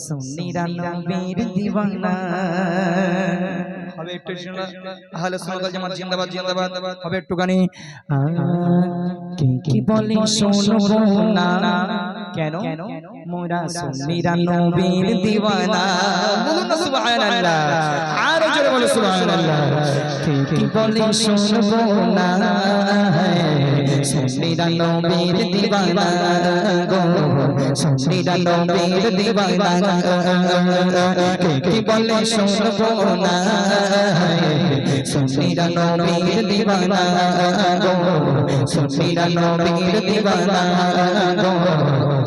সুন্নিরা নবীর দিওয়ানা হবে একটু আহলে সুন্নাত ওয়াল জামাত জিন্দাবাদ জিন্দাবাদ হবে একটুখানি কি বলি শুনবো না কেন মোরা সুন্নিরা নবীর দিওয়ানা বলুন না সুবহানাল্লাহ আর জোরে বলো সুবহানাল্লাহ কি বলি শুনবো না সুন্নিরা নবীর দিওয়ানা গো সুন্নিরা নবীর দিওয়ানা কি বলে শুনবো না সুন্নিরা নবীর দিওয়ানা গো সুন্নিরা নবীর দিওয়ানা গো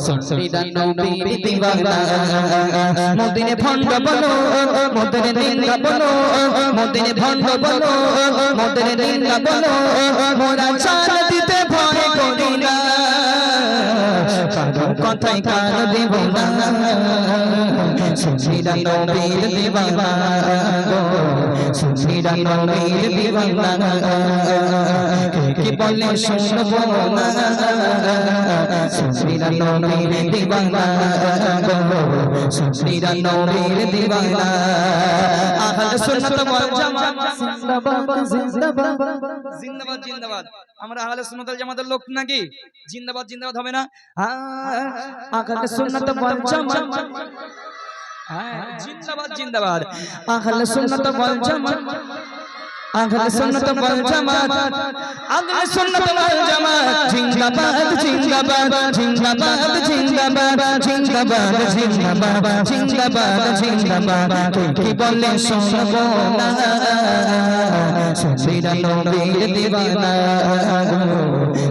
সুন্নিরা নবীর দিওয়ানা মদিনে ভণ্ড বলো মদিনে নিন্দা বলো মদিনে ভণ্ড বলো মদিনে নিন্দা বলো মোরা চাল দিতে ভয় করি না কারো কথায় কান দেব না সুন্নিরা নবীর দিওয়ানা গো সুন্নিরা নবীর দিওয়ানা কি বলে শুনবো না সুন্নিরা নবীর দিওয়ানা গো সুন্নিরা নবীর দিওয়ানা আহলে সুন্নাত ওয়াল জামাত জিন্দাবাদ জিন্দাবাদ জিন্দাবাদ জিন্দাবাদ আমরা আহলে সুন্নাত ওয়াল জামাতের লোক নাকি জিন্দাবাদ জিন্দাবাদ হবে না আহলে সুন্নাত ওয়াল জামাত জিন্দাবাদ জিন্দাবাদ আহলে সুন্নাত ওয়াল জামাত আহলে সুন্নাত ওয়াল জামাত আহলে সুন্নাত ওয়াল জামাত জিন্দাবাদ জিন্দাবাদ জিন্দাবাদ জিন্দাবাদ জিন্দাবাদ জিন্দাবাদ জিন্দাবাদ জিন্দাবাদ কি বলে শুনবো না সুন্নিরা নবীর দিওয়ানা গো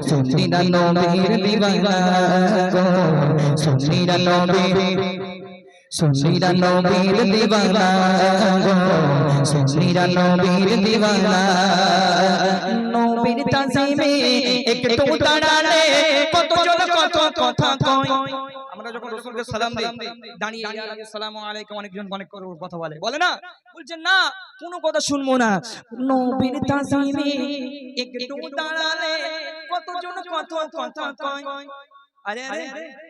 সুন্নিরা নবীর দিওয়ানা গো সুন্নিরা নবীর সুন্নিরা নবীর দিওয়ানা গো সুন্নিরা নবীর দিওয়ানা নবীর তাজিমে একটু দাঁড়ালে কতজন কত কথা কয় আমরা যখন রাসূলকে সালাম দেই দাঁড়িয়ে আসসালামু আলাইকুম অনেকজন অনেক কথা বলে না বলছেন না কোনো কথা শুনবো না নবীর তাজিমে একটু দাঁড়ালে কতজন কত কথা কয় আরে আরে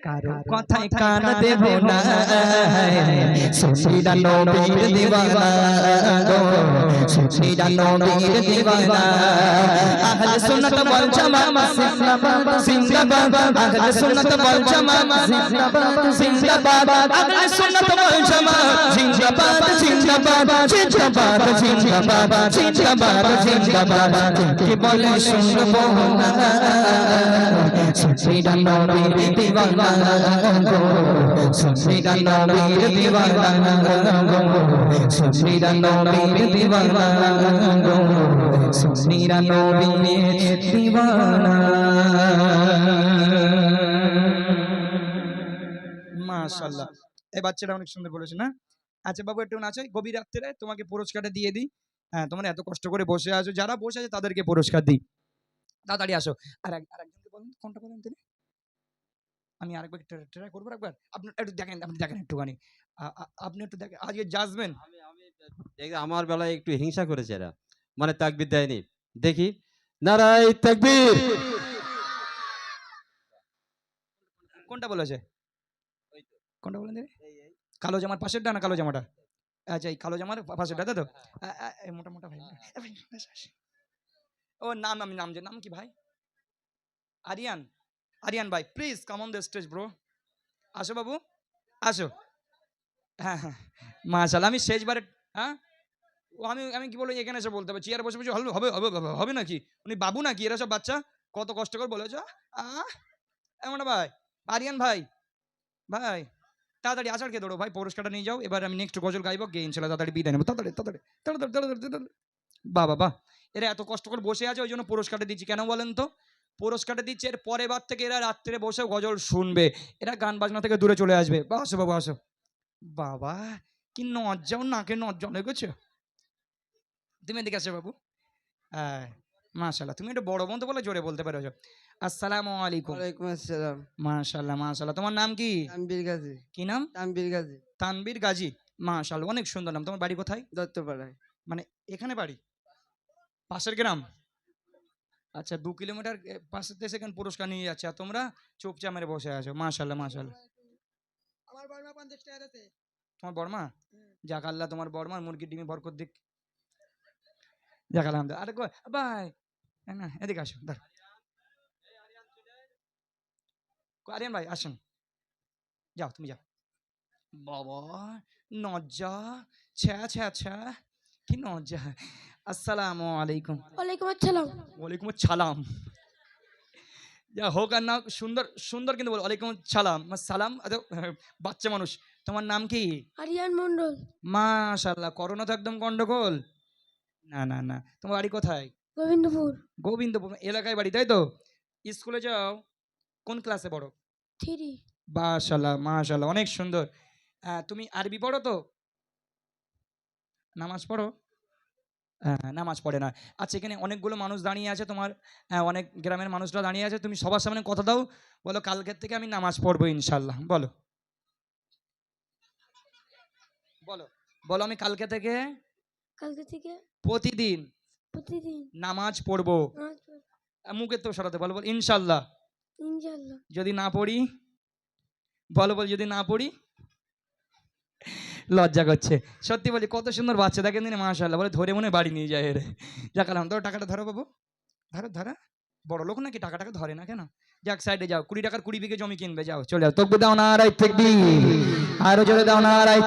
কারো কথায় কান দেব না সুন্নিরা নবীর দিওয়ানা গো সুন্নিরা নবীর দিওয়ানা আহলে সুন্নাত ওয়াল জামাত জিন্দাবাদ জিন্দাবাদ আহলে সুন্নাত ওয়াল জামাত জিন্দাবাদ জিন্দাবাদ আহলে সুন্নাত ওয়াল জামাত জিন্দাবাদ জিন্দাবাদ জিন্দাবাদ জিন্দাবাদ জিন্দাবাদ জিন্দাবাদ কি বলে শুনবো না সুন্নিরা নবীর দিওয়ানা গো সুন্নিরা নবীর দিওয়ানা গো সুন্নিরা নবীর দিওয়ানা গো সুন্নিরা নবীর দিওয়ানা মাশাআল্লাহ এই বাচ্চাটা অনেক সুন্দর বলেছে না আচ্ছা বাবু একটু নাচো গভীর রাত্রে তোমাকে পুরস্কারটা দিয়ে দিই হ্যাঁ তোমরা এত কষ্ট করে বসে আছো যারা বসে আছে তাদেরকে পুরস্কার দিই তাড়াতাড়ি আসো আর একজনকে বলুন কোনটা বলেন তিনি আমি আরেকবার ট্রাই করবো একবার আপনি একটু দেখেন আপনি দেখেন একটুখানি আপনি একটু দেখেন আজকে জাজবেন আমার বেলায় একটু হিংসা করেছে এরা মানে তাকবীর দেয়নি দেখি নারায়ে তাকবীর কোনটা বলেছে কোনটা বলেন দিদি কালো জামার পাশেরটা না কালো জামাটা আচ্ছা এই কালো জামার পাশেরটা তাই তো মোটা মোটা ভাই ও নাম আমি নাম কি ভাই আরিয়ান আরিয়ান ভাই please come on the stage bro আসো বাবু আসো হ্যাঁ হ্যাঁ মাশাআল্লাহ আমি শেষবারে হ্যাঁ ও আমি কি বলবো এখানে এসে বলতে হবে চেয়ার বসে বসে হবে হবে হবে নাকি উনি বাবু নাকি এরা সব বাচ্চা কত কষ্ট করে বলেছো এমন ভাই আরিয়ান ভাই ভাই তাড়াতাড়ি আসার কে দৌড়ো ভাই পুরস্কারটা নিয়ে যাও এবার আমি নেক্সট গজল গাইবো গিয়ে ইনশাআল্লাহ তাড়াতাড়ি বিদায় নেবো তাড়াতাড়ি তাড়াতাড়ি বাবা এরা এত কষ্ট করে বসে আছে ওই জন্য পুরস্কারটা দিচ্ছি কেন বলেন তো পুরস্কারটা দিচ্ছে এর পরের বার থেকে এরা রাত্রে বসে গজল শুনবে এরা গান বাজনা থেকে দূরে চলে আসবে আসো বাবু আসো বাবা কি নজ্জাও নাকে নজ্জা লেগেছে তুমি এদিকে আসো বাবু হ্যাঁ মাশাআল্লাহ তুমি একটু বড় বন্ধু বলে জোরে বলতে পারো আসসালামু আলাইকুম ওয়ালাইকুম আসসালাম মাশাআল্লাহ মাশাআল্লাহ তোমার নাম কি তানবীর গাজী কি নাম তানবীর গাজী তানবীর গাজী মাশাআল্লাহ অনেক সুন্দর নাম তোমার বাড়ি কোথায় দত্তপাড়ায় মানে এখানে বাড়ি পাশের গ্রাম আচ্ছা 2 কিলোমিটার পাশে সেকেন্ড পুরস্কার নিয়ে যাচ্ছে আর তোমরা চুপচাপ মেরে বসে আছো মাশাআল্লাহ মাশাআল্লাহ আমার বর্মা 50 টাকা আছে। তোমার বর্মা? হুম। যাক আল্লাহ তোমার বর্মার মুরগির ডিমে বরকত দিক। যাক আলহামদুলিল্লাহ। আরে ভাই না এদিকে আসো ধর। আরিয়ান ভাই আসুন, যাও তুমি যাও। বাবা নজ্জা, ছ্যা ছ্যা ছ্যা, কি নজ্জা। আসসালামু আলাইকুম। ওয়ালাইকুম আসসালাম। ওয়ালাইকুম আসসালাম। যা হোক আর না হোক, সুন্দর সুন্দর কিন্তু বলো ওয়ালাইকুম সালাম। সালাম আচ্ছা, বাচ্চা মানুষ। তোমার নাম কি? আরিয়ান মন্ডল। মাশাআল্লাহ, করোনা তো একদম গন্ডগোল। না না না, তোমার বাড়ি কোথায়? গোবিন্দপুর। গোবিন্দপুর এলাকায় বাড়ি, তাই তো? স্কুলে যাও? কোন ক্লাসে পড়ো? 3। মাশাআল্লাহ মাশাআল্লাহ, অনেক সুন্দর। তুমি আরবি পড়ো তো? নামাজ পড়ো? নামাজ পড়ে না। আচ্ছা, এখানে অনেকগুলো মানুষ দাঁড়িয়ে আছে তোমার, অনেক গ্রামের মানুষরা দাঁড়িয়ে আছে, তুমি সবার সামনে কথা দাও, বলো কালকের থেকে আমি নামাজ পড়বো ইনশাল্লাহ। বলো বলো বলো, আমি কালকে থেকে কালকে থেকে প্রতিদিন প্রতিদিন নামাজ পড়বো। নামাজ পড়ব। মুখে তো সরাতে বলো, বল ইনশাল্লাহ। ইনশাআল্লাহ। যদি না পড়ি? বলো বল, যদি না পড়ি? লজ্জা করছে। সত্যি বলি, কত সুন্দর বাচ্চা দেখেন দিনে, মাশাআল্লাহ, বলে ধরে মনে বাড়ি নিয়ে যায় এর। যাক আলহামদুলিল্লাহ, টাকাটা ধরো বাবু, ধরো ধরো। বড় লোক নাকি টাকাটাকে ধরে না কেন? যাক সাইডে যাও, 20 টাকার 20 বিঘে জমি কিনবে, যাও চলে যাও। তকবীর দাও, নারায়ে তাকবীর। আরো জোরে দাও, নারায়ে